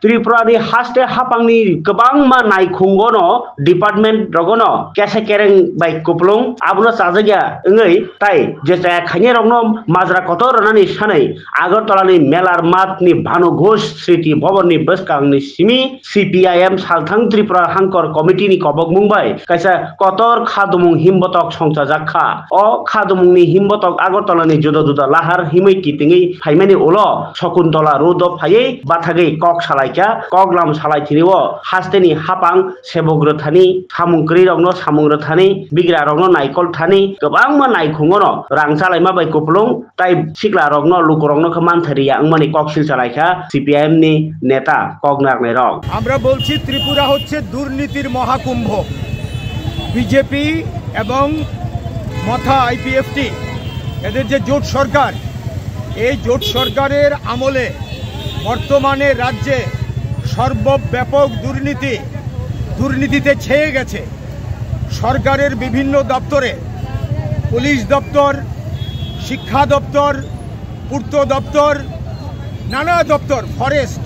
त्रिपुरानि हास्टे हापांनि गोबां मा नायखुंगनो डिपार्टमेंट रगनो केसे केरें बाय कुपलुं आबुनो साजगिया ओंगै ताई जेसा खाइने रगनो माजरा कत रनानि सानै आगरतलानि मेलार मातनि भानु घोष स्मृति भवननि बसकांनि सिमी सीपीआईएम सालथां त्रिपुरा हांकर कमिटिनि कबक मुंबाय कायसा कतर खादुमुं हिमबतक संसा जाखा अ खादुमुंनि हिमबतक आगरतलानि जुदा जुदा लाहार हिमै कितिङै फाइमानि उलो शकुन्तला रुद फायै बाथागै कक सालाय कगलाम सालायथिनिव हास्टेनि हापां सेबग्रथानि सामुंग्रि रगनो सामुंग्रथानि बिग्रा रगनो नायकल थानि गोबां मा नायखुंगनो रांचालाय मा बाय कुपलुं ताई सिगला रगनो लुक रगनो खमानथारिया अंमानि ककसिल चालायखा सीपीआईएम नि नेता कगनारनाय रग আমরা বলছি ত্রিপুরা হচ্ছে দুর্নীতির মহাকুম্ভ বিজেপি এবং মথা আইপিএফটি এদের যে জোট সরকার এই জোট সরকারের আমলে বর্তমানে রাজ্যে সর্বব্যাপক দুর্নীতিতে ছেয়ে গেছে সরকারের বিভিন্ন দপ্তরে পুলিশ দপ্তর শিক্ষা দপ্তর পূর্ত দপ্তর নানা দপ্তর ফরেস্ট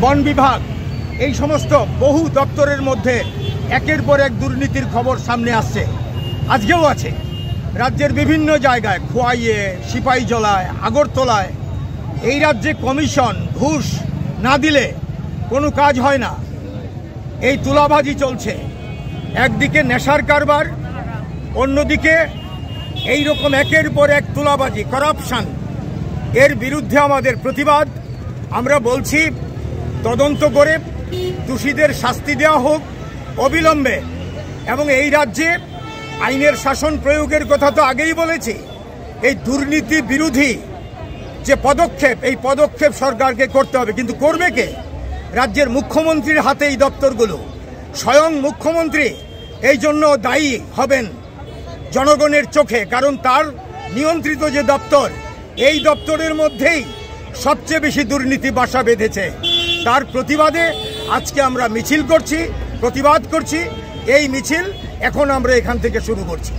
বন বিভাগ এই সমস্ত বহু দপ্তরের মধ্যে একের পর এক দুর্নীতির খবর সামনে আসছে আজকেও আছে রাজ্যের বিভিন্ন জায়গায় খোয়াইয়ে সিপাহীজলায় আগরতলায় এই রাজ্যে কমিশন ঘুষ না দিলে কোনো কাজ হয় না এই তুলাবাজি চলছে একদিকে নেশার কারবার অন্যদিকে এই রকম একের পর এক তুলাবাজি করাপশন এর বিরুদ্ধে আমাদের প্রতিবাদ আমরা বলছি তদন্ত করে দোষীদের শাস্তি দেওয়া হোক অবিলম্বে এবং এই রাজ্যে আইনের শাসন প্রয়োগের কথা তো আগেই বলেছি এই দুর্নীতি বিরোধী যে পদক্ষেপ এই পদক্ষেপ সরকারকে করতে হবে কিন্তু করবে কে রাজ্যের মুখ্যমন্ত্রীর হাতে এই দপ্তরগুলো স্বয়ং মুখ্যমন্ত্রী এই জন্য দায়ী হবেন জনগণের চোখে কারণ তার নিয়ন্ত্রিত যে দপ্তর এই দপ্তরের মধ্যেই সবচেয়ে বেশি দুর্নীতি বাসা বেঁধেছে তার প্রতিবাদে আজকে আমরা মিছিল করছি প্রতিবাদ করছি এই মিছিল এখন আমরা এখান থেকে শুরু করছি।